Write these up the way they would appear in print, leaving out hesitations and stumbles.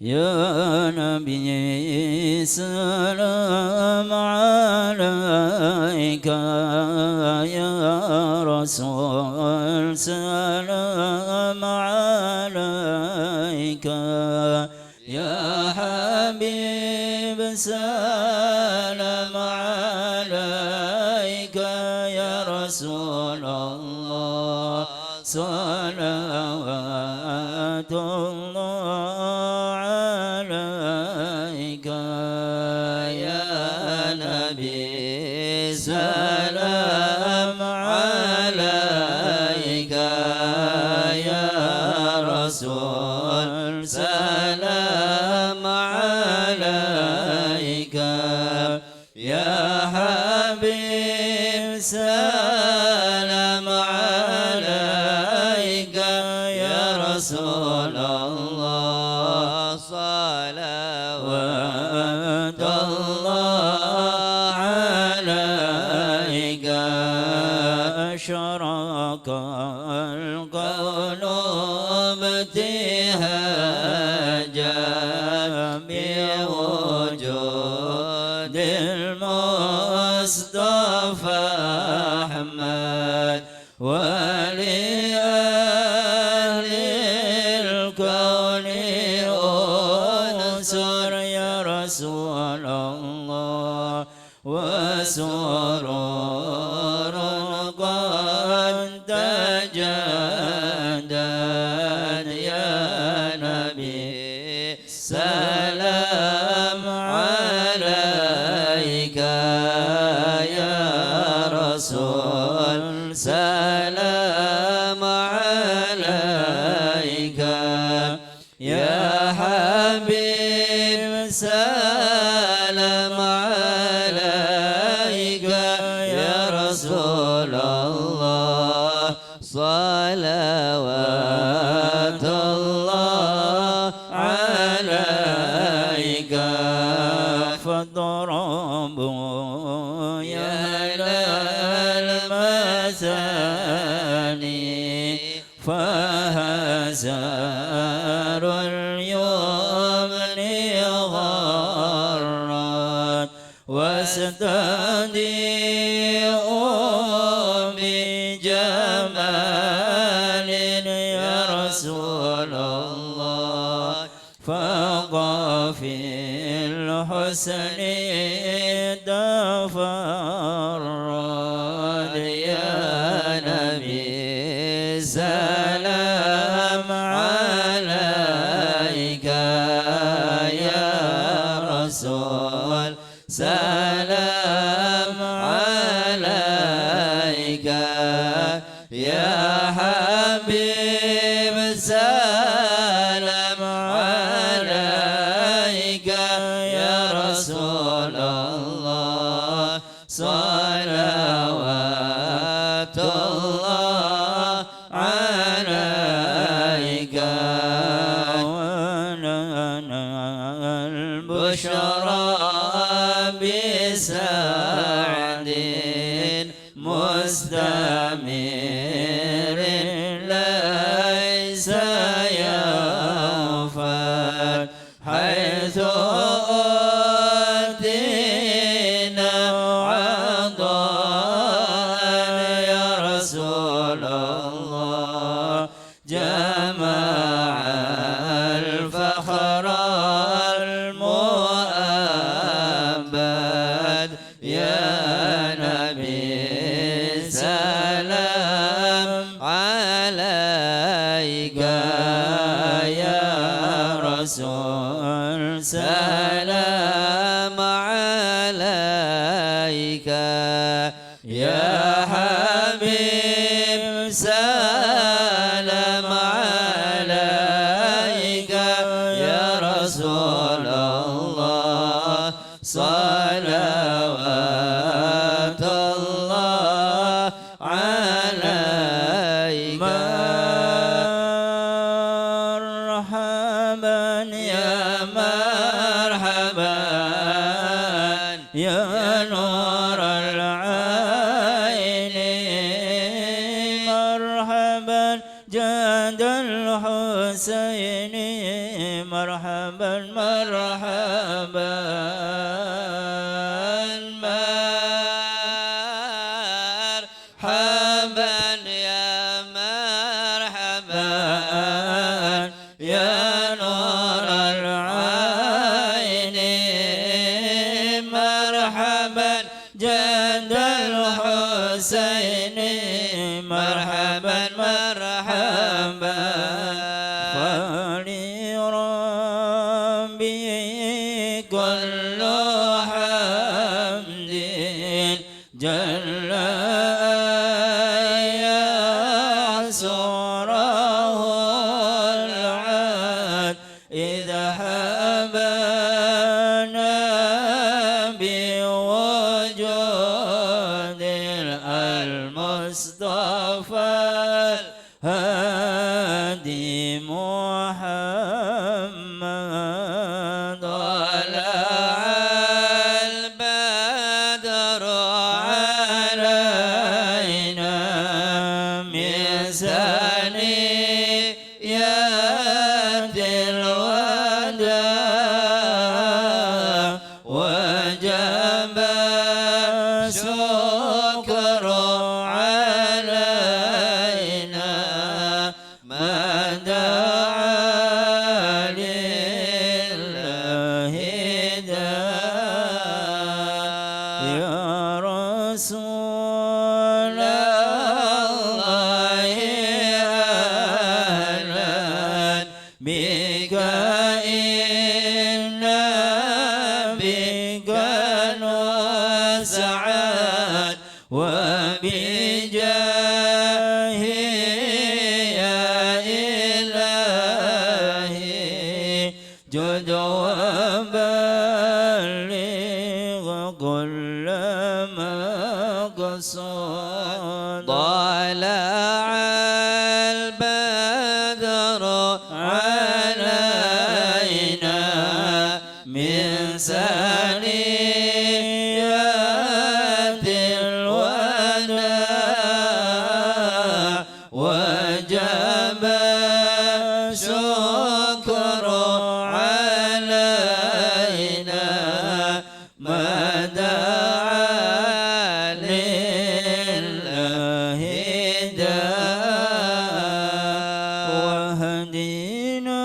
يا نبي سلام عليك يا رسول سلام عليك يا حبيب سلام عليك يا رسول الله صلوات الله عليك يا نبي سلام عليك يا رسول سلام عليك يا حبيب سلام عليك يا رسول الله صلوات الله عليك أشرق القلوب ابتهاجا بوجود المصطفى أحمد ولأهل الكون أنصر يا رسول الله وسرور قد تجدد يا نبي سلام عليك يا رسول سلام عليك يا حبيب سلام عليك يا رسول الله صلوات الله عليك فاضربوا يا المثاني فهزار اليمن غرت واستديء بجمال يا رسول الله فقافي الحسن تفرد يا نبي سلام عليك يا رسول سلام عليك يا حبيب سلام عليك يا رسول الله صلوات الله عليك ولنا البشرى بسعد مستمر ليس ينفد حيث أوتينا عطاء يا رسول الله جمع الفخر المؤبد يا نبي سلام عليك يا رسول سلام عليك يا حبيب سلام عليك يا رسول الله صلوات الله عليك مرحبا يا مرحبا يا نور العين مرحبا جاد الحسين مرحبا مرحبا مرحبا يا مرحبا يا نور العين مرحبا جد الحسين مرحبا مرحبا فلربي كل حمد جل يسره العاد إذا حبنا بوجود المصطفى هادي محمد طلع البدر علينا من ثنيات الوداع وجب الشكر علينا ما دعا لله داع يا رسول الله أهلا بك إنا بك نسعد وبجاه يا إلهي جد وبلغ كل مقصود طلع البدر علينا من ثنيات الوداع وجب الشكر علينا ما دعا لله داع وهدينا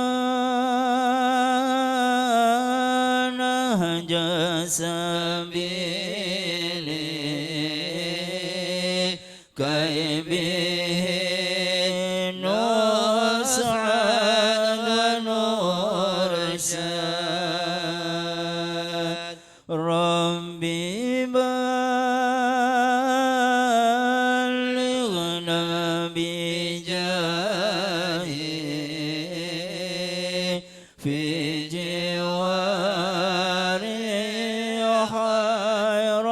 نهج سبيلي كي به نسعد ونرشد ربي بلغنا بجاهه في جواري خير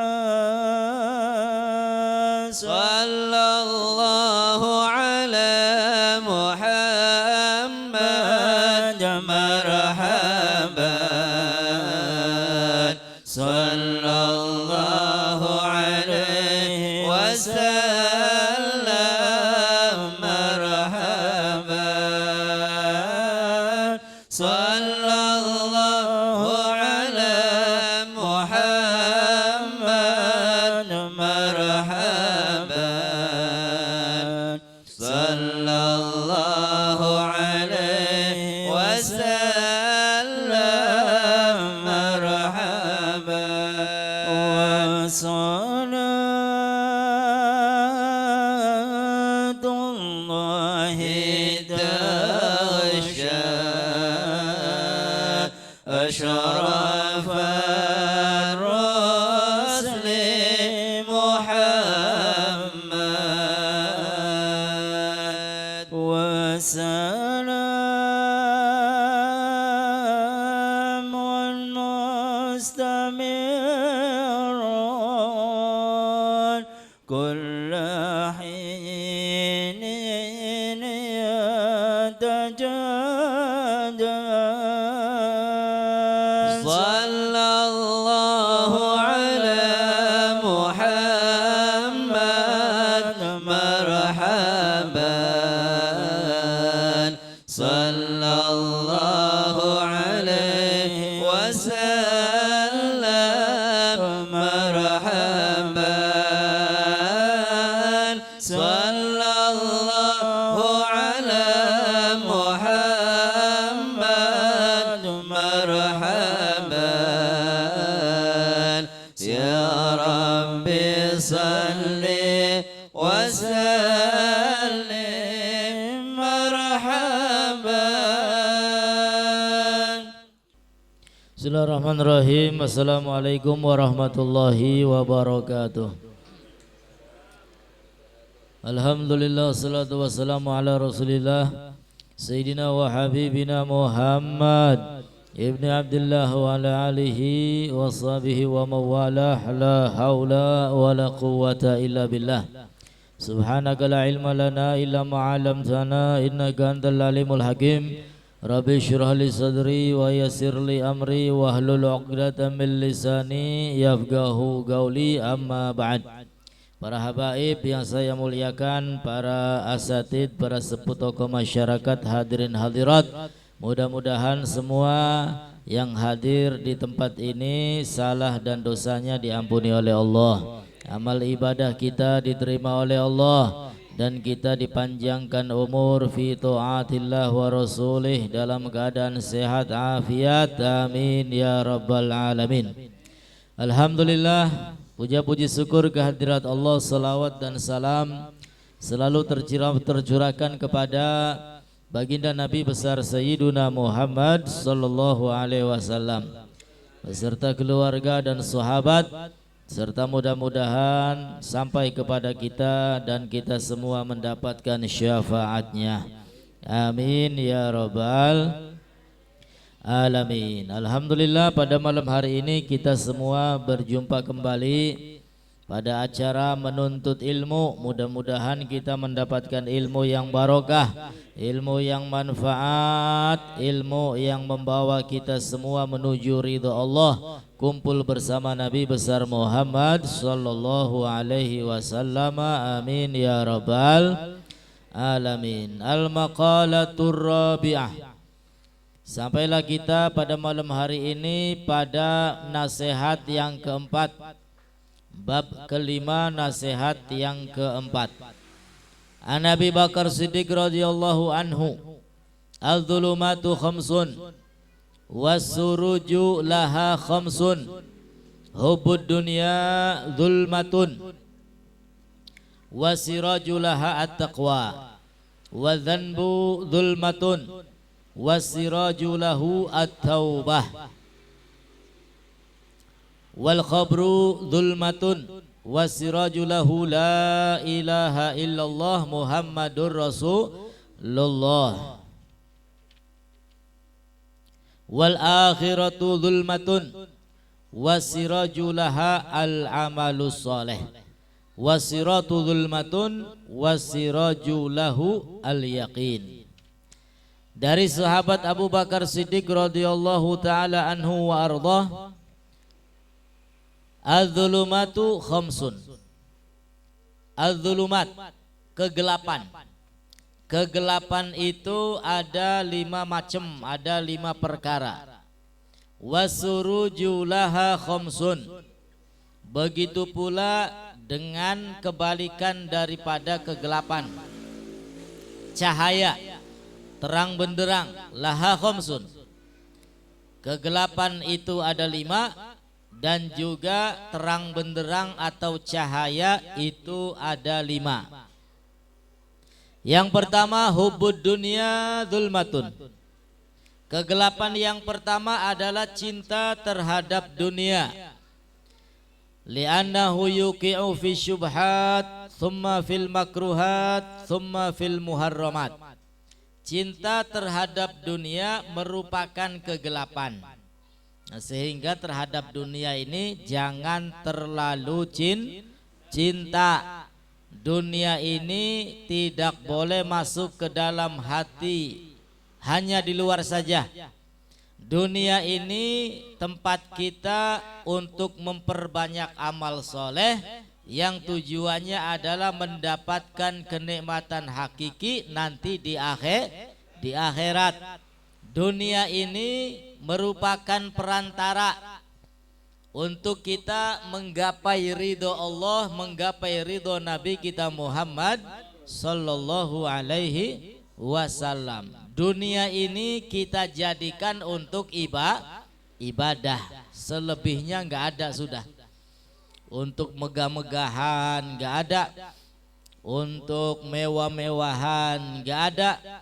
مقعد صلى الله على محمد مرحبا صلى الله عليه وسلم مرحبا صلى الله على محمد مرحبا صلى الله عليه وسلم مرحبا وصلاة الله تغشى أشرف الرسل محمد وسلام مستمر كل حين يتجدد صلى الله على محمد مرحبا صلى الله Bismillahirrahmanirrahim. Assalamualaikum warahmatullahi wabarakatuh. Alhamdulillah, salatu wassalamu ala rasulillah Sayyidina wa habibina Muhammad Ibni Abdullah wa ala alihi wa sahbihi wa mawalah. La hawla wa la quwwata illa billah. Subhanaka la ilma lana illa ma'alamtana innaka antal alimul hakim. Rabbi syrah li sadri wa yassir li amri wa hlul 'uqdatam min lisani yafqahu qawli, amma ba'd. Para habaib yang saya muliakan, para asatid, para sepuh tokoh masyarakat, hadirin hadirat, mudah-mudahan semua yang hadir di tempat ini salah dan dosanya diampuni oleh Allah, amal ibadah kita diterima oleh Allah, dan kita dipanjangkan umur fi ta'atillah wa rasulih dalam keadaan sehat afiat, amin ya rabbal alamin. Alhamdulillah, puja-puji syukur kehadirat Allah, salawat dan salam selalu tercurahkan kepada baginda Nabi besar Sayyiduna Muhammad sallallahu alaihi wasallam beserta keluarga dan sahabat, serta mudah-mudahan sampai kepada kita dan kita semua mendapatkan syafaatnya, amin ya rabbal alamin. Alhamdulillah, pada malam hari ini kita semua berjumpa kembali pada acara menuntut ilmu. Mudah-mudahan kita mendapatkan ilmu yang barokah, ilmu yang manfaat, ilmu yang membawa kita semua menuju ridha Allah, kumpul bersama Nabi besar Muhammad sallallahu alaihi wasallam, amin ya rabbal alamin. Al-maqalatur rabi'ah. Sampailah kita pada malam hari ini pada nasihat yang keempat, bab kelima, nasihat yang keempat. An Abi Bakar Siddiq radhiyallahu anhu, al-dhulumatu khamsun was-suruju laha khamsun, hubbud dunya dhulmatun wasiraju laha at-taqwa, wa dhanbu dhulmatun wasiraju lahu at-taubah, wal khabru dhulmatun wasiraju lahu la ilaha illallah Muhammadur Rasulullah, wal akhiratu dhulmatun wasiraju laha al amalus salih, wasiratu dhulmatun wasiraju lahu al yaqin. Dari sahabat Abu Bakar Siddiq radhiyallahu taala anhu wa ardhah, al-dhulumatu khamsun. Al-dhulumat, kegelapan. Kegelapan itu ada 5 macam, ada 5 perkara. Wasuruju laha khamsun. Begitu pula dengan kebalikan daripada kegelapan. Cahaya, terang benderang, laha khamsun. Kegelapan itu ada 5, dan juga terang benderang atau cahaya itu ada 5. Yang pertama, hubbud dunya dzulmatun. Kegelapan yang pertama adalah cinta terhadap dunia. Li'annahu yuqi'u fi syubhat, thumma fil makruhat, thumma fil muharramat. Cinta terhadap dunia merupakan kegelapan. Nah, sehingga terhadap dunia ini jangan terlalu cinta. Dunia ini tidak boleh masuk ke dalam hati, hanya di luar saja. Dunia ini tempat kita untuk memperbanyak amal soleh yang tujuannya adalah mendapatkan kenikmatan hakiki nanti di akhirat. Dunia ini merupakan perantara untuk kita menggapai ridho Allah, menggapai ridho Nabi kita Muhammad sallallahu alaihi wasallam. Dunia ini kita jadikan untuk ibadah, selebihnya nggak ada sudah. Untuk megah-megahan nggak ada, untuk mewah-mewahan nggak ada,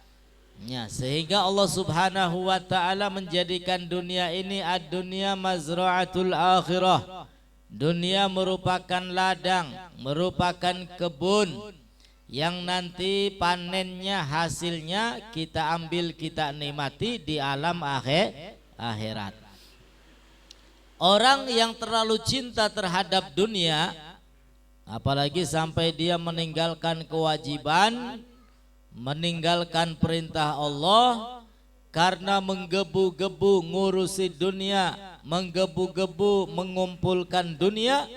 Ya, sehingga Allah Subhanahu wa taala menjadikan dunia ini ad-dunya mazra'atul akhirah. Dunia merupakan ladang, merupakan kebun yang nanti panennya, hasilnya kita ambil, kita nikmati di alam akhirat. Orang yang terlalu cinta terhadap dunia, apalagi sampai dia meninggalkan kewajiban, meninggalkan perintah Allah karena menggebu-gebu ngurusi dunia, menggebu-gebu mengumpulkan dunia,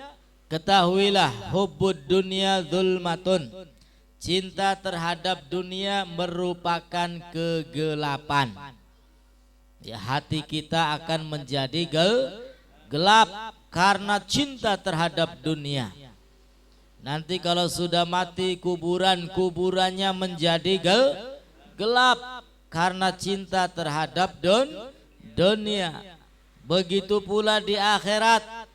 ketahuilah hubbud dunia zulmatun. Cinta terhadap dunia merupakan kegelapan. Ya, hati kita akan menjadi gelap karena cinta terhadap dunia. Nanti kalau sudah mati kuburannya menjadi gelap karena cinta terhadap dunia. Begitu pula di akhirat,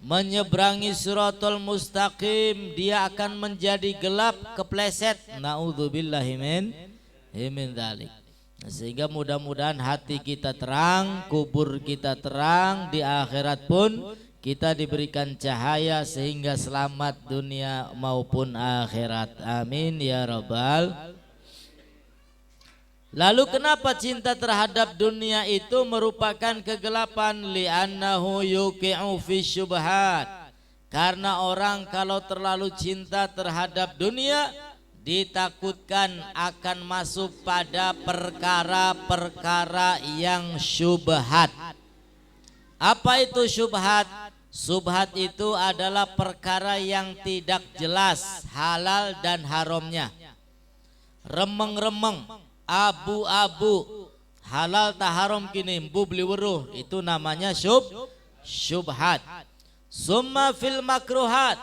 menyeberangi siratal mustaqim dia akan menjadi gelap, kepleset. Naudzubillahi min dzalik. Sehingga mudah-mudahan hati kita terang, kubur kita terang, di akhirat pun kita diberikan cahaya sehingga selamat dunia maupun akhirat. Amin ya rabbal. Lalu kenapa cinta terhadap dunia itu merupakan kegelapan? Li'annahu yuqi'u fi syubhat. Karena orang kalau terlalu cinta terhadap dunia, ditakutkan akan masuk pada perkara-perkara yang syubhat. Apa itu syubhat? Syubhat itu adalah perkara yang tidak jelas halal dan haramnya. Remeng-remeng, abu-abu, halal tak haram kini mbu beli weruh, itu namanya syubhat. Summa fil makruhat.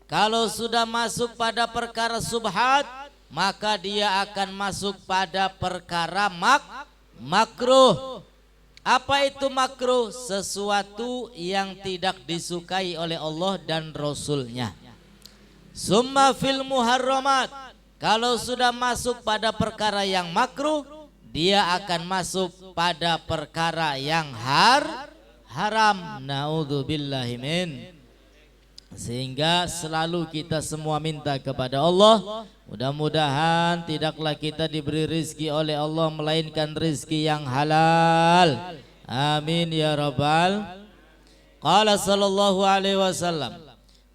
Kalau sudah masuk pada perkara syubhat, maka dia akan masuk pada perkara makruh. Apa itu makruh? Sesuatu yang tidak disukai oleh Allah dan Rasulnya. Summa fil muharramat. Kalau sudah masuk pada perkara yang makruh, dia akan masuk pada perkara yang haram. Naudzubillahi min. Sehingga selalu kita semua minta kepada Allah, mudah-mudahan tidaklah kita diberi rizki oleh Allah melainkan rizki yang halal. Amin ya rabbal. Qala sallallahu alaihi wasallam,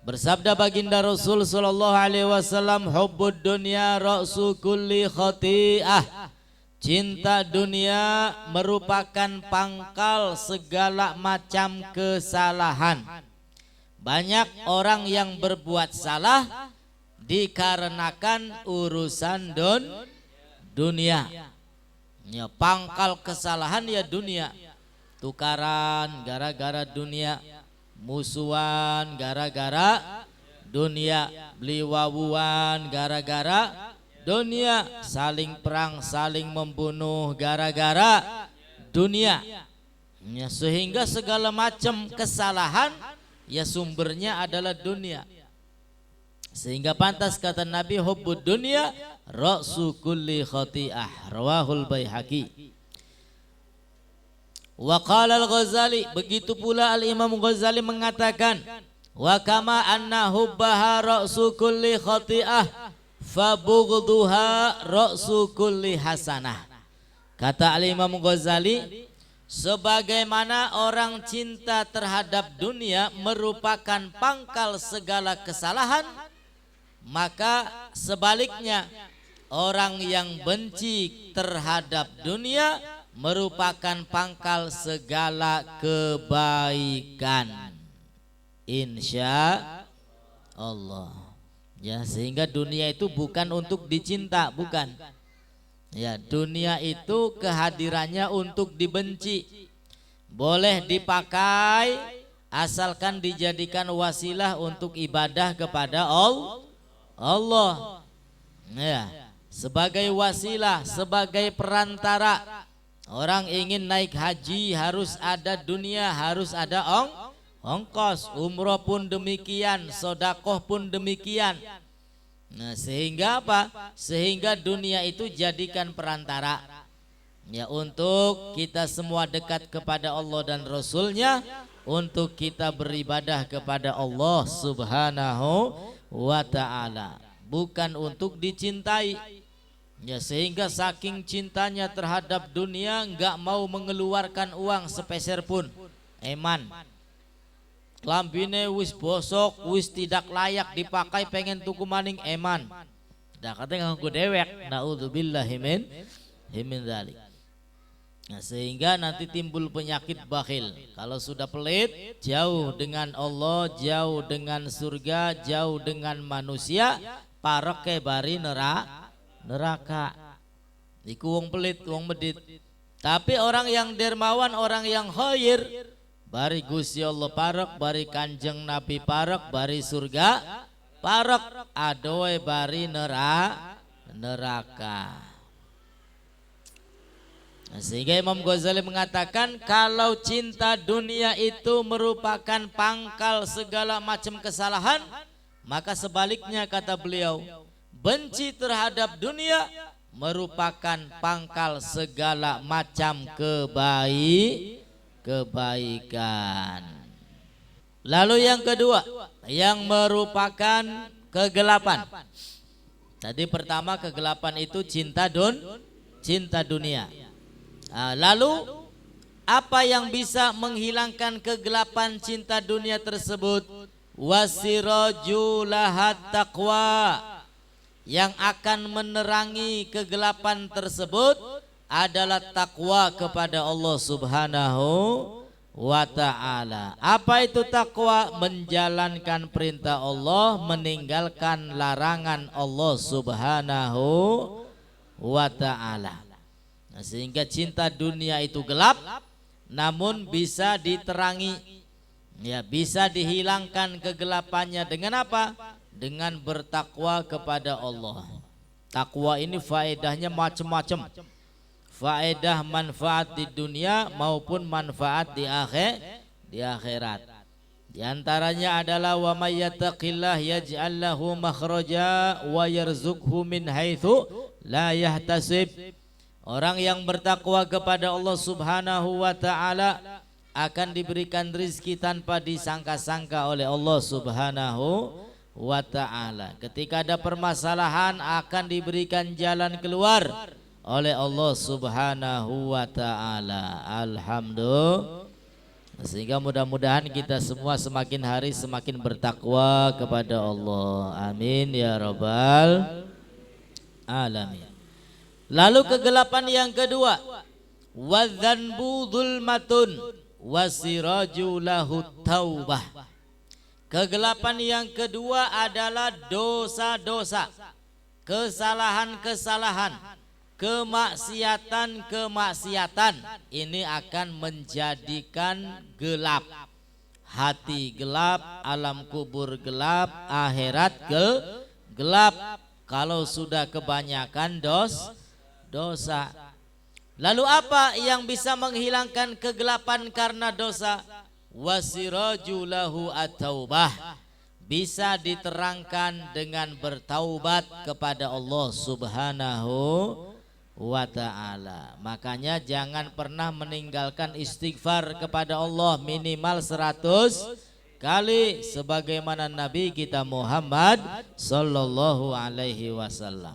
bersabda baginda Rasul sallallahu alaihi wasallam, hubbud dunya ra'su kulli khati'ah. Cinta dunia merupakan pangkal segala macam kesalahan. Banyak orang yang berbuat salah dikarenakan urusan dunia. Ya, pangkal kesalahan ya dunia. Tukaran gara-gara dunia, musuhan gara-gara dunia, beli wawuan gara-gara dunia, saling perang, saling membunuh gara-gara dunia. Ya, sehingga segala macam kesalahan ya sumbernya adalah dunia. Sehingga pantas kata Nabi, hubbud dunya ra'su kulli khati'ah. Rawahul Baihaqi. Wa qala al-Ghazali, begitu pula al-Imam Ghazali mengatakan, wa kama anna hubbaha ra'su kulli khati'ah fa bughduha ra'su kulli hasanah. Kata al-Imam Ghazali, sebagaimana orang cinta terhadap dunia merupakan pangkal segala kesalahan, maka sebaliknya orang yang benci terhadap dunia merupakan pangkal segala kebaikan. Insya Allah. Ya, sehingga dunia itu bukan untuk dicinta, bukan. Ya, dunia itu kehadirannya untuk dibenci. Boleh dipakai asalkan dijadikan wasilah untuk ibadah kepada Allah. Ya, sebagai wasilah, sebagai perantara. Orang ingin naik haji harus ada dunia, harus ada ongkos. Umroh pun demikian, sodakoh pun demikian. Nah, sehingga apa? Sehingga dunia itu jadikan perantara ya untuk kita semua dekat kepada Allah dan Rasulnya, untuk kita beribadah kepada Allah Subhanahu wa ta'ala, bukan untuk dicintai ya, sehingga saking cintanya terhadap dunia enggak mau mengeluarkan uang sepeser pun. Eman klambine wis bosok, wis tidak layak dipakai, pengen tuku maning eman. Dah katanya nganggo dewek. Naudzubillahi min dzalik. Nah, sehingga nanti timbul penyakit bakhil. Kalau sudah pelit, jauh dengan Allah, jauh dengan surga, jauh dengan manusia, pareke bari neraka. Iku wong pelit, wong medit. Tapi orang yang dermawan, orang yang khair, bari Gusti Allah parek, bari Kanjeng Nabi parek, bari surga parek, adoe bari neraka. Nah, sehingga Imam Ghazali mengatakan kalau cinta dunia itu merupakan pangkal segala macam kesalahan, maka sebaliknya kata beliau, benci terhadap dunia merupakan pangkal segala macam kebaikan. Lalu yang kedua, yang merupakan kegelapan. Tadi pertama kegelapan itu cinta dunia. Nah, lalu apa yang bisa menghilangkan kegelapan cinta dunia tersebut? Wasirajulahat taqwa. Yang akan menerangi kegelapan tersebut adalah takwa kepada Allah Subhanahu wa ta'ala. Apa itu takwa? Menjalankan perintah Allah, meninggalkan larangan Allah Subhanahu wa ta'ala. Nah, sehingga cinta dunia itu gelap, namun bisa diterangi, ya, bisa dihilangkan kegelapannya dengan apa? Dengan bertakwa kepada Allah. Takwa ini faedahnya macam-macam. Faedah manfaat di dunia maupun manfaat di akhirat. Di antaranya adalah wa may yattaqillah yaj'al lahu makhraja wa yarzuqhu min haitsu la yahtasib. Orang yang bertakwa kepada Allah Subhanahu wa ta'ala akan diberikan rizki tanpa disangka-sangka oleh Allah Subhanahu wa ta'ala. Ketika ada permasalahan akan diberikan jalan keluar oleh Allah Subhanahu wa ta'ala. Alhamdulillah. Sehingga mudah-mudahan kita semua semakin hari semakin bertakwa kepada Allah. Amin ya rabbal alamin. Lalu kegelapan yang kedua, wadzanbu dzulmatun wasiraju lahu taubah. Kegelapan yang kedua adalah dosa-dosa, kesalahan-kesalahan, kemaksiatan-kemaksiatan. Ini akan menjadikan gelap, hati gelap, alam kubur gelap, akhirat gelap. Kalau sudah kebanyakan dosa. Lalu apa yang bisa menghilangkan kegelapan karena dosa? Wasirajulahu at-taubah. Bisa diterangkan dengan bertaubat kepada Allah Subhanahu wa ta'ala. Makanya jangan pernah meninggalkan istighfar kepada Allah minimal 100 kali sebagaimana Nabi kita Muhammad sallallahu alaihi wasallam.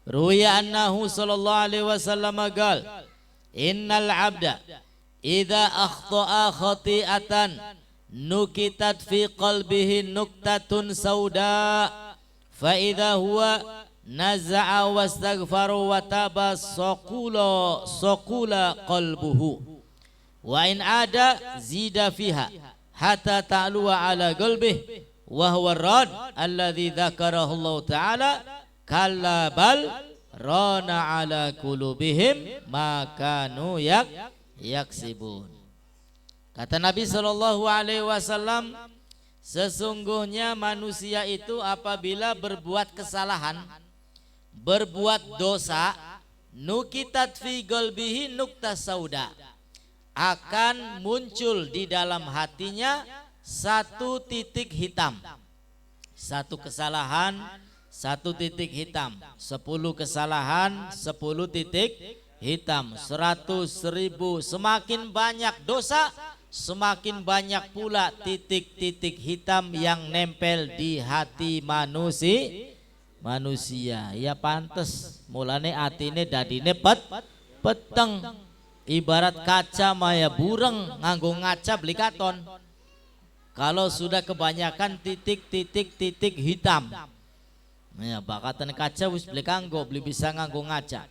Ruya annahu sallallahu alaihi wasallam qaal innal abda idza akhta'a khati'atan nukitat fi qalbihi nuktatun sauda fa idza huwa naza'a wastaghfara wa taba saqula qalbuhu wa in ada zida fiha hatta ta'luwa ala qalbihi wa huwa ar-rad alladhi dzakarahu Allah ta'ala kalla bal rana ala qulubihim ma kanu yaksibun. Kata Nabi sallallahu alaihi wasallam, sesungguhnya manusia itu apabila berbuat kesalahan, berbuat dosa, nukitat fi qalbihi nukta sauda, akan muncul di dalam hatinya satu titik hitam. Satu kesalahan, 1 titik hitam. 10 kesalahan, 10 titik hitam. 100.000. Semakin banyak dosa, semakin banyak pula titik-titik hitam yang nempel di hati manusia. Ya pantes mulane atine dadine peteng. Ibarat kaca maya bureng nganggo ngaca beli katon. Kalau sudah kebanyakan titik-titik hitam, ya bakatan kaca wis beli kanggo beli bisa nganggo ngaca.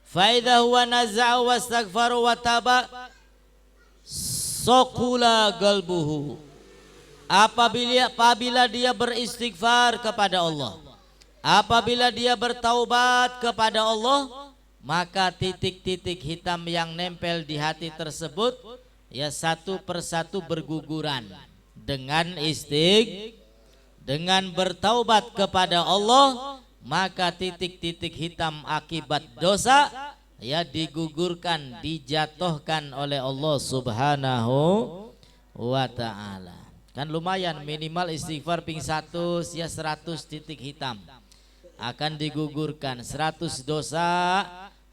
Fa idza huwa naza'u wastaghfara wa taba saqula qalbuhu. Apabila dia beristighfar kepada Allah, apabila dia bertaubat kepada Allah, maka titik-titik hitam yang nempel di hati tersebut ya satu persatu berguguran. Dengan bertaubat kepada Allah, maka titik-titik hitam akibat dosa ya digugurkan, dijatuhkan oleh Allah Subhanahu wa ta'ala. Kan lumayan, minimal istighfar ping 1 ya 100 titik hitam akan digugurkan, 100 dosa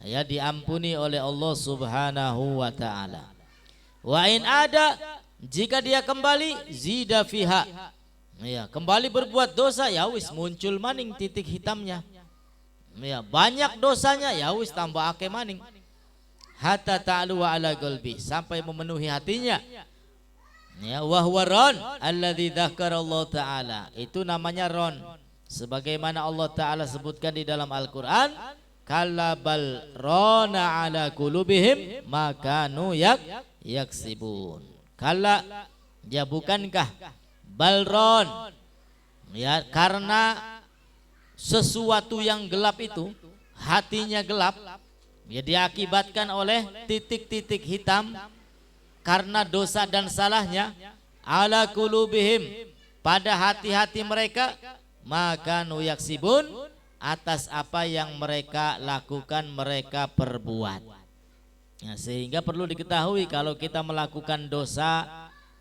ya diampuni oleh Allah Subhanahu wa ta'ala. Wa in ada, jika dia kembali zida fiha, ya kembali berbuat dosa, ya wis muncul maning titik hitamnya. Ya banyak dosanya, ya wis tambah ake maning. Hatta ta'lu ala qalbi, sampai memenuhi hatinya. Ya wa huwa ron alladzi dzakarallahu ta'ala, itu namanya ron. Sebagaimana Allah Ta'ala sebutkan di dalam Al-Quran, kalabal rona ala kulubihim makanu yaksibun. Kala, ya bukankah balron, ya karena sesuatu yang gelap itu, hatinya gelap, ya diakibatkan oleh titik-titik hitam karena dosa dan salahnya. Ala kulubihim, pada hati-hati mereka, maka nuyaksibun, atas apa yang mereka lakukan, mereka perbuat. Ya, sehingga perlu diketahui kalau kita melakukan dosa,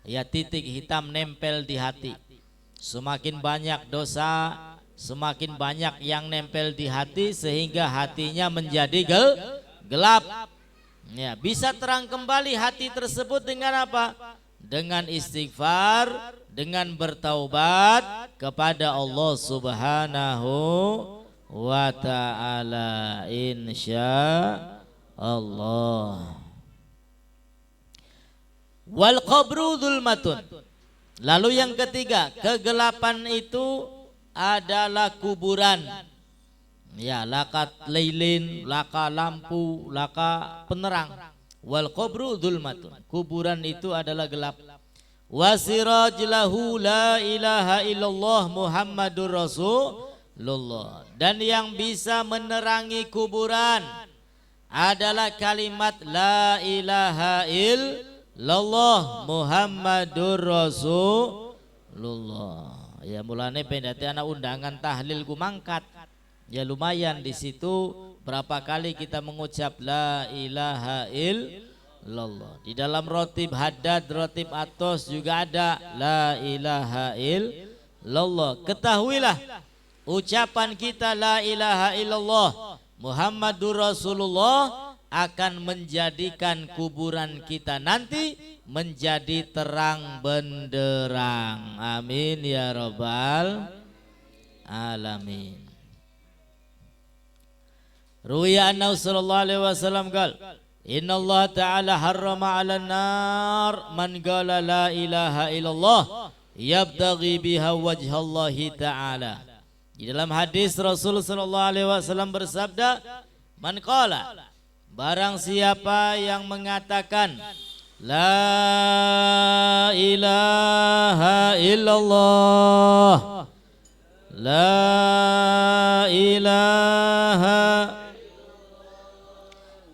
ya titik hitam nempel di hati. Semakin banyak dosa, semakin banyak yang nempel di hati, sehingga hatinya menjadi gelap. Ya, bisa terang kembali hati tersebut dengan apa? Dengan istighfar, dengan bertaubat kepada Allah Subhanahu wa ta'ala, insya Allah. Wal qabru dzulmatun. Lalu yang ketiga, kegelapan itu adalah kuburan. Ya, lakat lailin, laka lampu, laka penerang. Wal qabru dzulmatun. Kuburan itu adalah gelap. Wasiraj lahu la ilaha illallah Muhammadur Rasulullah. Dan yang bisa menerangi kuburan adalah kalimat la ilaha illallah Muhammadur Rasulullah. Ya mulane pendati anak undangan tahlil ku mangkat. Ya lumayan di situ berapa kali kita mengucap la ilaha illallah. Di dalam rotib haddad, rotib atos juga ada la ilaha illallah. Ketahuilah ucapan kita la ilaha illallah Muhammadur Rasulullah akan menjadikan kuburan kita nanti menjadi terang benderang. Amin ya rabbal alamin. Ruya anna sallallahu alaihi wasallam qala inna Allah ta'ala harrama 'alan nar man qala la ilaha illallah yabtaghi biha wajhallahi ta'ala. Di dalam hadis Rasul sallallahu alaihi wasallam bersabda, man qala, barang siapa yang mengatakan la ilaha illallah, la ilaha,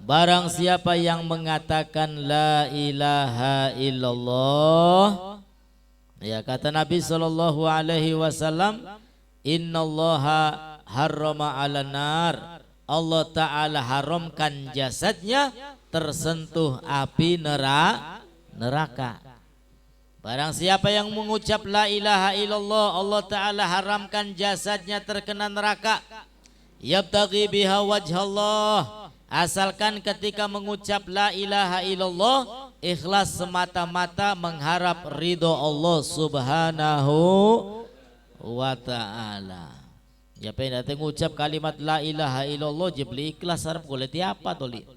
barang siapa yang mengatakan la ilaha illallah, ya kata Nabi sallallahu alaihi wasallam, innallaha harrama 'alan nar, Allah Ta'ala haramkan jasadnya tersentuh api neraka. Barang siapa yang mengucap la ilaha illallah, Allah Ta'ala haramkan jasadnya terkena neraka. Yabtaghi biha wajhallah, asalkan ketika mengucap la ilaha illallah ikhlas semata-mata mengharap ridho Allah Subhanahu wa Ta'ala. Ya pengen ngucap kalimat la ilaha illallah jebli ikhlas harap boleh tiapa toli.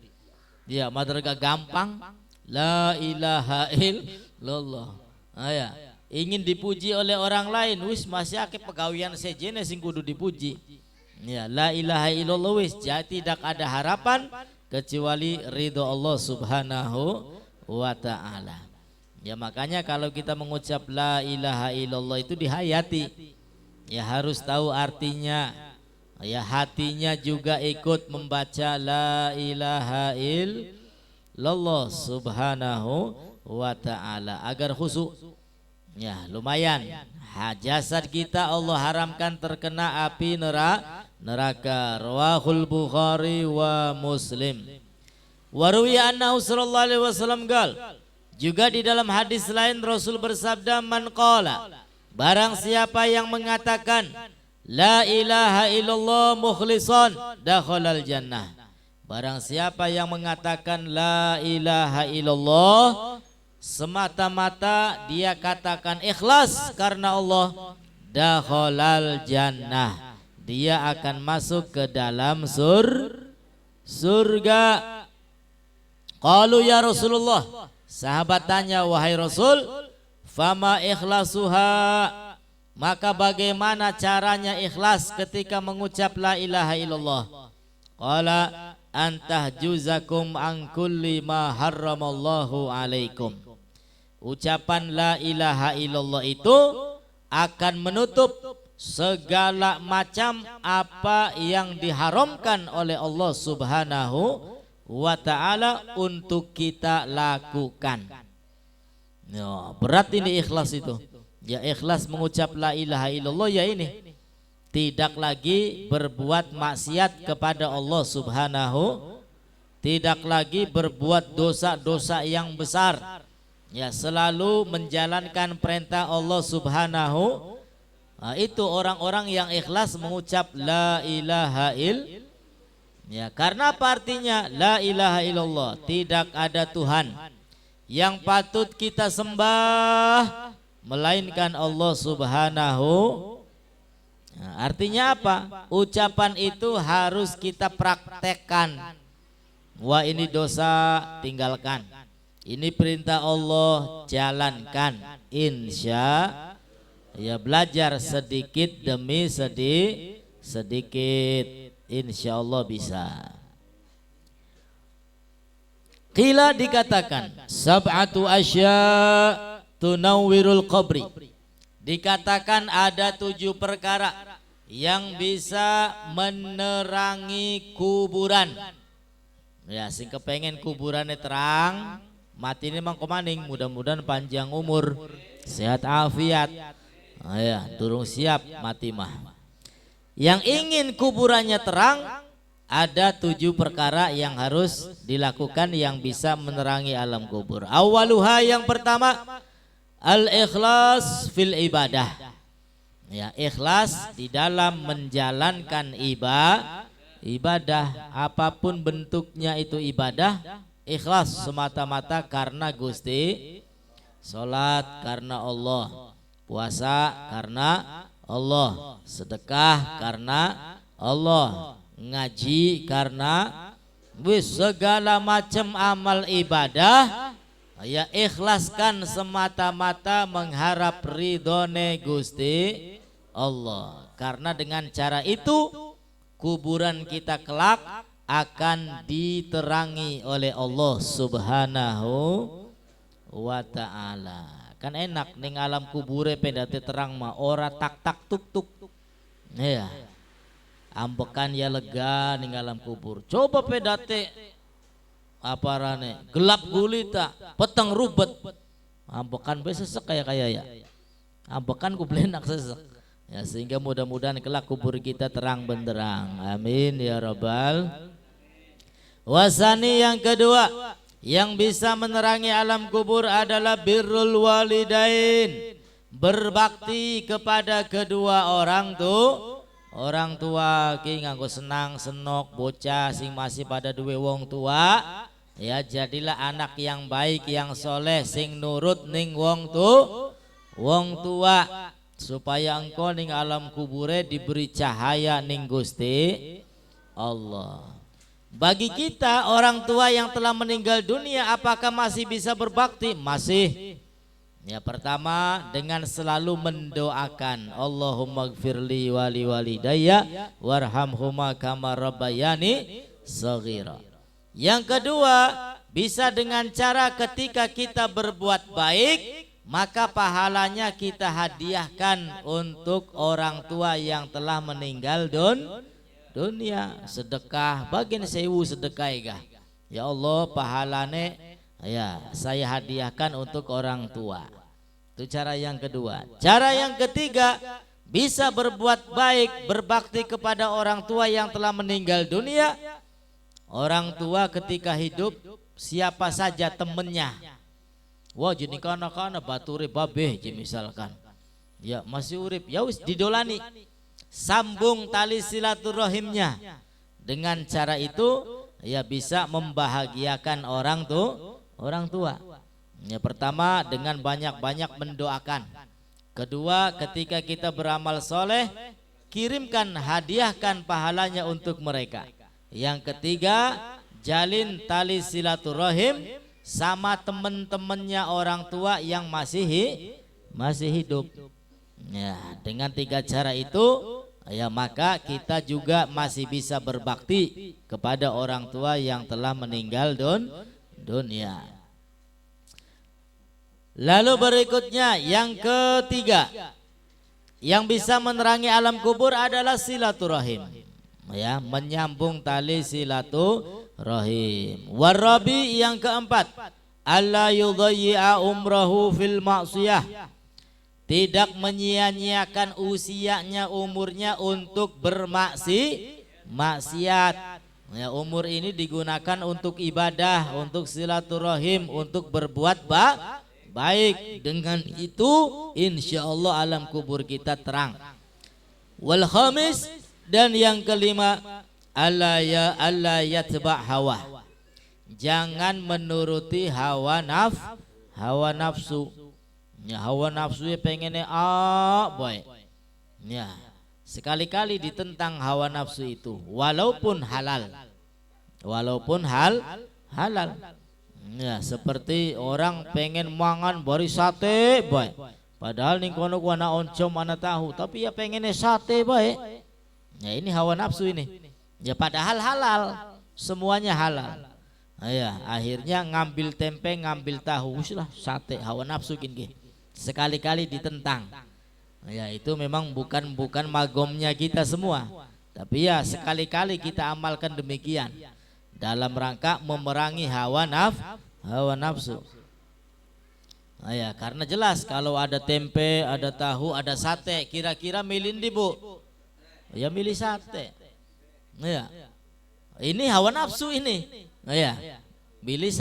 Ya madraga gampang la ilaha illallah. Ya, ingin dipuji oleh orang lain wis masih akeh pegawian sejene sing kudu dipuji. Ya la ilaha illallah wis jadi tidak ada harapan kecuali ridho Allah Subhanahu wa Ta'ala. Ya makanya kalau kita mengucap la ilaha illallah itu dihayati. Ya harus tahu artinya. Ya hatinya juga ikut membaca la ilaha illallah Subhanahu wa Ta'ala agar khusyuk. Ya lumayan. Jasad kita Allah haramkan terkena api neraka. Rawahul Bukhari wa Muslim. Wa ruwiya annahu sallallahu alaihi wasallam gal. Juga di dalam hadis lain Rasul bersabda, man qala, barang siapa yang mengatakan la ilaha illallah mukhlishan dakhalal jannah. Barang siapa yang mengatakan la ilaha illallah semata-mata dia katakan ikhlas karena Allah, dakhalal jannah, dia akan masuk ke dalam surga. Qalu ya Rasulullah, sahabat tanya, wahai Rasul, fama ikhlasuha, maka bagaimana caranya ikhlas ketika mengucap la ilaha illallah? Qala antahjuzakum an kulli ma harramallahu alaikum. Ucapan la ilaha illallah itu akan menutup segala macam apa yang diharamkan oleh Allah Subhanahu wa Ta'ala untuk kita lakukan. Ya, berat ini ikhlas itu. Ya ikhlas mengucap la ilaha illallah ya ini tidak lagi berbuat maksiat kepada Allah Subhanahu, tidak lagi berbuat dosa-dosa yang besar. Ya selalu menjalankan perintah Allah Subhanahu. Nah, itu orang-orang yang ikhlas mengucap la ilaha illallah. Ya karena apa artinya la ilaha illallah? Tidak ada Tuhan yang patut kita sembah melainkan Allah Subhanahu. Nah, artinya apa? Ucapan itu harus kita praktekkan. Wah ini dosa tinggalkan, ini perintah Allah jalankan. Insya ya belajar sedikit demi sedikit, insya Allah bisa. Qila dikatakan sab'atu asya tunawwirul qabri, dikatakan ada 7 perkara yang bisa menerangi kuburan. Ya sing kepengen kuburannya terang, mati ini mang kemaning, mudah-mudahan panjang umur, sehat afiat. Ya durung siap mati mah. Yang ingin kuburannya terang, ada 7 perkara yang harus dilakukan yang bisa menerangi alam kubur. Awaluha, yang pertama, al-ikhlas fil ibadah. Ya ikhlas di dalam menjalankan ibadah apapun bentuknya itu ibadah. Ikhlas semata-mata karena Gusti, salat karena Allah, puasa karena Allah, sedekah karena Allah, ngaji karena wis segala macam amal ibadah ya ikhlaskan semata-mata mengharap ridhone Gusti Allah. Karena dengan cara itu kuburan kita kelak akan diterangi oleh Allah Subhanahu wa Ta'ala. Kan enak ning alam kubure pendate terang mah ora tak tak tuk tuk. Ya. Ambekan ya lega ning alam kubur. Coba pedate apa rane gelap gulita peteng rubet. Ambekan be sesek kayak ya. Ambekan ku blenak sesek. Ya sehingga mudah-mudahan kelak kubur kita terang benderang. Amin ya rabbal. Wasani, yang kedua, Yang bisa menerangi alam kubur adalah birrul walidain, berbakti kepada kedua orang tua ki nganggo senang senok bocah sing masih pada duwe wong tua. Ya jadilah anak yang baik yang soleh sing nurut ning wong tua supaya engkau ning alam kubure diberi cahaya ning Gusti Allah. Bagi kita orang tua yang telah meninggal dunia, apakah masih bisa berbakti? Masih. Ya pertama dengan selalu mendoakan Allahumma gfirli wali walidayya warhamhuma kama rabbayani shaghira. Yang kedua, bisa dengan cara ketika kita berbuat baik, maka pahalanya kita hadiahkan untuk orang tua yang telah meninggal dunia. Sedekah, bagian sewu sedekah ya. Ya Allah pahalane ya saya hadiahkan untuk orang tua. Itu cara yang kedua. Cara yang ketiga, bisa berbuat baik, berbakti kepada orang tua yang telah meninggal dunia. Orang tua ketika hidup siapa saja temennya, wah jadi kana bature babeh misalkan, ya masih urip, ya wis didolani, sambung tali silaturahimnya. Dengan cara itu ya bisa membahagiakan orang tua. Ya pertama dengan banyak-banyak mendoakan. Kedua ketika kita beramal soleh, kirimkan hadiahkan pahalanya untuk mereka. Yang ketiga, jalin tali silaturahim sama teman-temannya orang tua yang masih hidup. Ya, dengan 3 cara itu ya maka kita juga masih bisa berbakti kepada orang tua yang telah meninggal dunia. Lalu berikutnya yang ketiga, yang bisa menerangi alam kubur adalah silaturahim. Ya, menyambung tali silaturahim. Warabi yang keempat, alla yudayyi'a umrahu fil ma'siyah, tidak menyia-nyiakan usianya umurnya untuk maksiat. Ya, umur ini digunakan untuk ibadah, untuk silaturahim, untuk berbuat baik. Dengan itu insya Allah alam kubur kita terang. Wal khamis, dan yang kelima, alla yatba' hawa, jangan menuruti hawa nafsu. Ya, hawa nafsu ya pengennya boy. Ya, sekali-kali ditentang hawa nafsu itu, walaupun halal. Ya, seperti orang pengen mangan bari sate boy, padahal ning kono ku ana oncom ana tahu, tapi ya pengennya sate boy. Ya ini hawa nafsu ini. Ya padahal halal, semuanya halal. Ya akhirnya ngambil tempe, ngambil tahu, lah sate, hawa nafsu gini. Sekali-kali ditentang. Ya itu memang bukan magomnya kita semua. Tapi ya sekali-kali kita amalkan demikian dalam rangka memerangi hawa nafsu. Ya karena jelas kalau ada tempe, ada tahu, ada sate, kira-kira milih ndi Bu? Ya milih sate. Ya. Ini hawa nafsu ini. Ya. Milih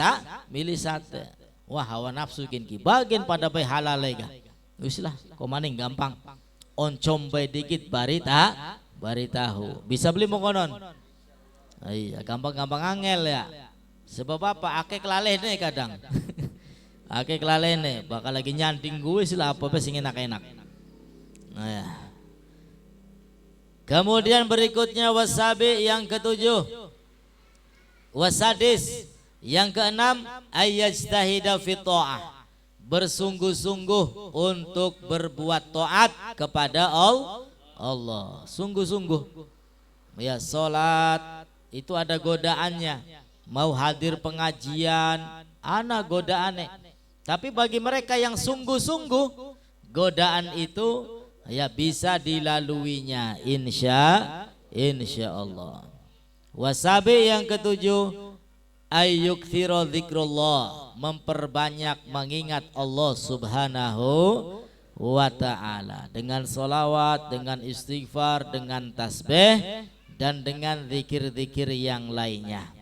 sate. Wah hawa nafsu kinki bagian pada bae halal lega. Wis lah, kok maning gampang. Oncom bae dikit bari tahu. Bisa beli mongkonon. Iya, gampang-gampang angel ya. Sebab apa? Akeh kelalehne kadang. Akeh kelalehne bakal lagi nyanding gue sih lah apa sing enak-enak. Nah ya. Kemudian berikutnya wasabi yang ketujuh, wasadis yang keenam, ayyajtahida fi ta'ah, bersungguh-sungguh untuk berbuat taat kepada Allah. Sungguh-sungguh. Ya salat itu ada godaannya. Mau hadir pengajian, ana godaane. Tapi bagi mereka yang sungguh-sungguh, godaan itu ya bisa dilaluinya insya Allah. Wasabi yang ketujuh, ayyukthira dzikrullah, memperbanyak mengingat Allah subhanahu wa ta'ala dengan solawat, dengan istighfar, dengan tasbih dan dengan zikir-zikir yang lainnya.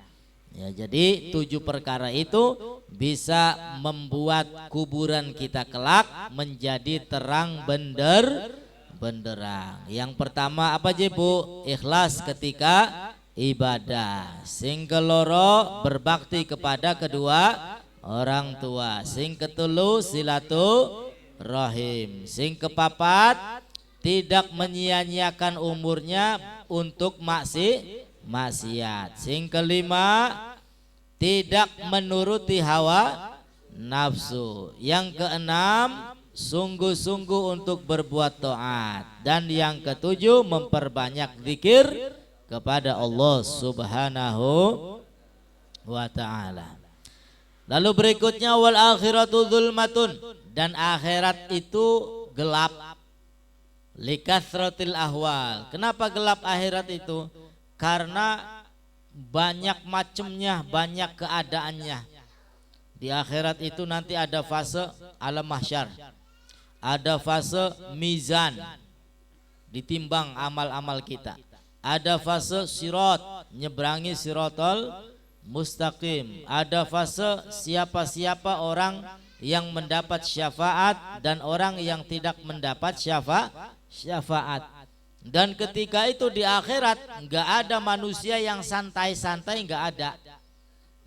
Ya, jadi 7 perkara itu bisa membuat kuburan kita kelak menjadi terang benderang. Yang pertama apa aja Bu? Ikhlas ketika ibadah. Sing keloro berbakti kepada kedua orang tua. Sing ketelu silaturahim. Sing kepapat tidak menyia-nyiakan umurnya untuk maksiat. Sing kelima tidak menuruti hawa nafsu. Yang keenam sungguh-sungguh untuk berbuat taat. Dan yang ketujuh memperbanyak zikir kepada Allah Subhanahu wa ta'ala. Lalu berikutnya wal akhiratu dzulmatun, dan akhirat itu gelap. Likathratil ahwal. Kenapa gelap akhirat itu? Karena banyak macamnya, banyak keadaannya. Di akhirat itu nanti ada fase alam mahsyar, ada fase mizan, ditimbang amal-amal kita. Ada fase sirat, nyeberangi siratal mustaqim. Ada fase siapa-siapa orang yang mendapat syafaat dan orang yang tidak mendapat syafaat. Dan ketika itu di akhirat nggak ada manusia yang santai-santai, nggak ada.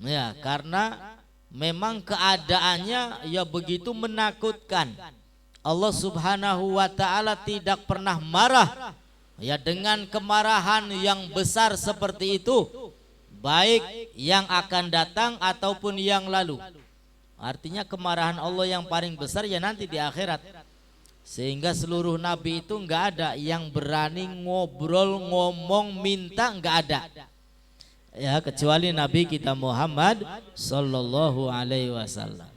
Ya, karena memang keadaannya ya begitu menakutkan. Allah Subhanahu wa ta'ala tidak pernah marah ya dengan kemarahan yang besar seperti itu, baik yang akan datang ataupun yang lalu. Artinya kemarahan Allah yang paling besar ya nanti di akhirat. Sehingga seluruh nabi itu nggak ada yang berani ngobrol, ngomong, minta, nggak ada. Ya, kecuali Nabi kita Muhammad sallallahu alaihi wasallam.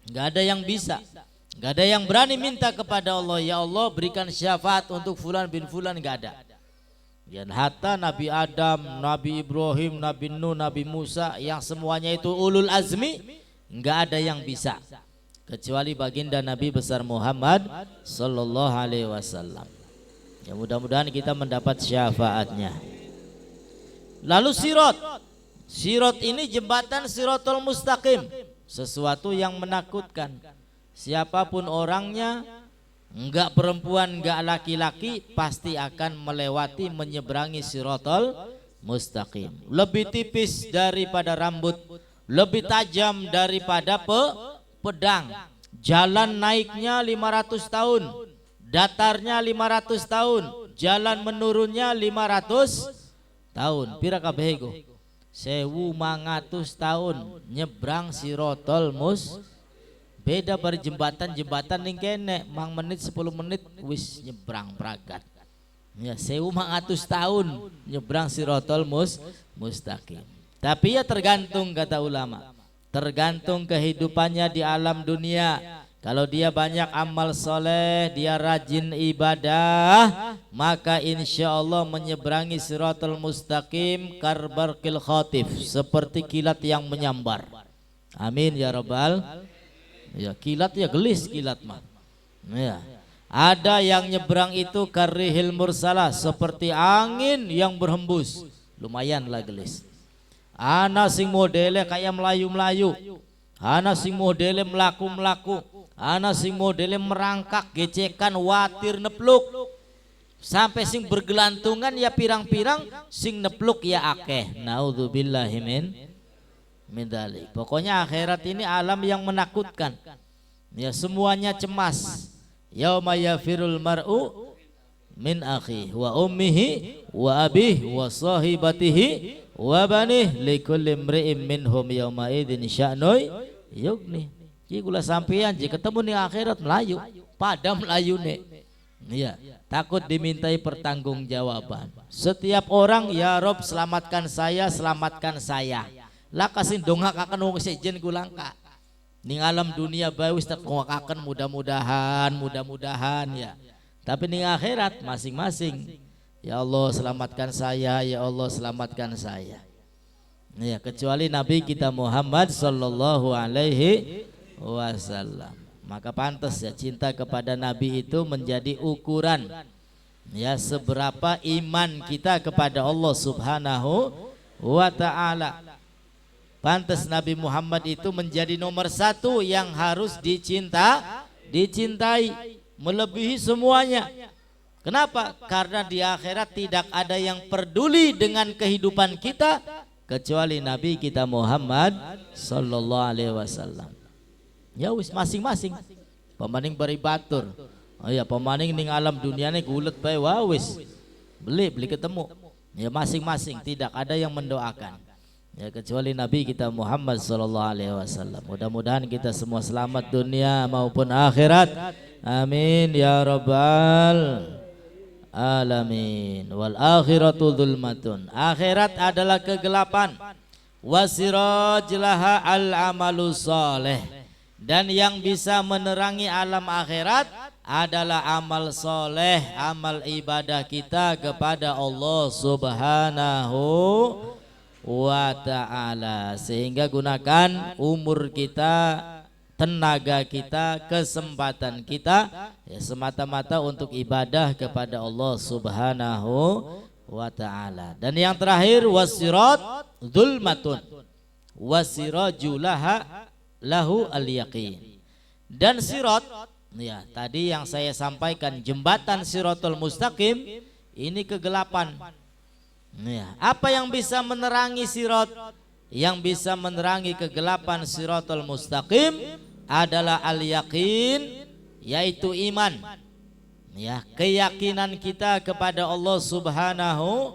Nggak ada yang bisa, nggak ada yang berani minta kepada Allah, ya Allah berikan syafaat untuk fulan bin fulan, nggak ada. Dan hatta Nabi Adam, Nabi Ibrahim, Nabi Nuh, Nabi Musa yang semuanya itu ulul azmi, nggak ada yang bisa kecuali baginda Nabi besar Muhammad sallallahu alaihi wasallam. Ya, mudah-mudahan kita mendapat syafaatnya. Lalu sirat ini jembatan siratul mustaqim, sesuatu yang menakutkan. Siapapun orangnya, enggak perempuan, enggak laki-laki, pasti akan melewati menyeberangi siratul mustaqim. Lebih tipis daripada rambut, lebih tajam daripada pedang. Jalan naiknya 500 tahun, datarnya 500 tahun, jalan menurunnya 500 tahun. Pira kabeh iku? 1500 tahun nyebrang siratal beda bari jembatan ning kene mang menit 10 menit wis nyebrang pragat. Ya 1500 tahun nyebrang siratal mustaqim. Tapi ya tergantung kata ulama. Tergantung kehidupannya di alam dunia. Kalau dia banyak amal soleh, dia rajin ibadah, maka insya Allah menyeberangi siratul mustaqim karbarkil khatif, seperti kilat yang menyambar. Amin ya rabbal. Ya kilat ya gelis kilat mah. Ya. Ada yang nyebrang itu karihil mursalah, seperti angin yang berhembus, lumayan lah gelis. Ana sing modele kayak melayu-melayu, ana sing modele melaku-melaku, ana sing modele merangkak gecekan watir nepluk, sampai sing bergelantungan ya pirang-pirang, sing nepluk ya akeh. Naudzubillahi min dzalik. Pokoknya akhirat ini alam yang menakutkan. Ya semuanya cemas. Yauma yafirul mar'u min akhi wa ummihi wa abihi wa sahibatihi wa banih likulli imri'in minhum yawma idzin sya'nun yughni. Ki kula sampeyan jika ketemu di akhirat melayu, pada melayune. Iya, takut dimintai pertanggungjawaban. Setiap orang, ya Rob selamatkan saya, selamatkan saya. Lah kasih dongak akan wong sejen kulangka. Ning alam dunia bae wis tak akan mudah-mudahan ya. Tapi ning akhirat masing-masing. Ya Allah selamatkan saya, ya Allah selamatkan saya. Ya, kecuali Nabi kita Muhammad sallallahu alaihi wasallam. Maka pantas ya cinta kepada Nabi itu menjadi ukuran ya seberapa iman kita kepada Allah Subhanahu wa ta'ala. Pantas Nabi Muhammad itu menjadi nomor satu yang harus dicintai melebihi semuanya. Kenapa? Karena di akhirat tidak ada yang peduli dengan kehidupan kita kecuali Nabi kita Muhammad sallallahu alaihi wasallam. Ya wis masing-masing. Pemaning beribatur. Oh ya pemaning ning alam dunia ini gulet bae wis. Beli ketemu. Ya masing-masing, tidak ada yang mendoakan. Ya kecuali Nabi kita Muhammad sallallahu alaihi wasallam. Mudah-mudahan kita semua selamat dunia maupun akhirat. Amin ya rabbal alamin. Wal akhiratu dzulmatun. Akhirat adalah kegelapan. Wasiraj laha al amalu saleh. Dan yang bisa menerangi alam akhirat adalah amal soleh, amal ibadah kita kepada Allah Subhanahu wa ta'ala. Sehingga gunakan umur kita, tenaga kita, kesempatan kita ya semata-mata untuk ibadah kepada Allah Subhanahu wa ta'ala. Dan yang terakhir wasirat dzulmatun wasirajulaha lahu al-yaqin. Dan sirat ya tadi yang saya sampaikan, jembatan Siratul Mustaqim ini kegelapan. Ya, apa yang bisa menerangi sirat? Yang bisa menerangi kegelapan Siratul Mustaqim adalah al-yaqin, yaitu iman. Ya, keyakinan kita kepada Allah Subhanahu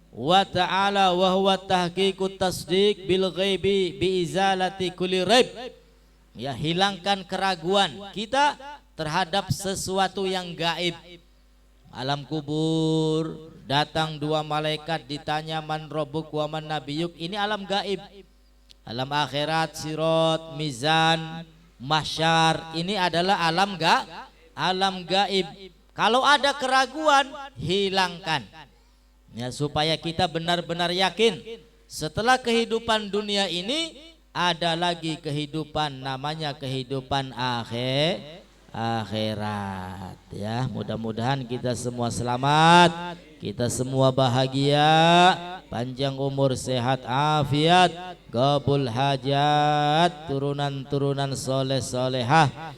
wa ta'ala, wa huwa tahqiqut tasdiq bil ghaibi bi izalati kulli raib. Ya, hilangkan keraguan kita terhadap sesuatu yang gaib. Alam kubur, datang dua malaikat ditanya man rabbuk wa man nabiyuk, ini alam gaib. Alam akhirat, sirat, mizan, mahsyar, ini adalah alam gaib. Kalau ada keraguan, hilangkan. Ya, supaya kita benar-benar yakin setelah kehidupan dunia ini ada lagi kehidupan, namanya kehidupan akhirat. Ya, mudah-mudahan kita semua selamat, kita semua bahagia, panjang umur, sehat, afiat, qabul hajat, turunan-turunan soleh solehah.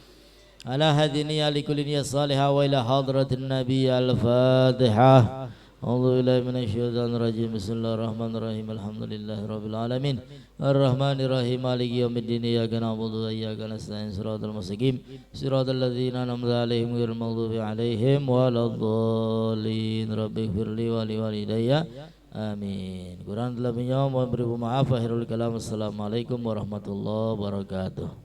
Ala hadini alikulin ya salihah wa ila hadratin nabi al-fatihah. A'udzu billahi minasyaitonir rajim. Bismillahirrahmanirrahim. Alhamdulillahirabbil alamin. Arrahmanirrahim. Maliki yaumiddin. Iyyaka na'budu wa iyyaka nasta'in. Shiratal mustaqim. Shiratal ladzina an'amta 'alaihim ghairil maghdubi 'alaihim waladdallin. Rabbighfirli wa liwalidayya. Amin. Quran telah menyawab, mohon beri maaf. Akhirul kalam. Assalamualaikum warahmatullahi wabarakatuh.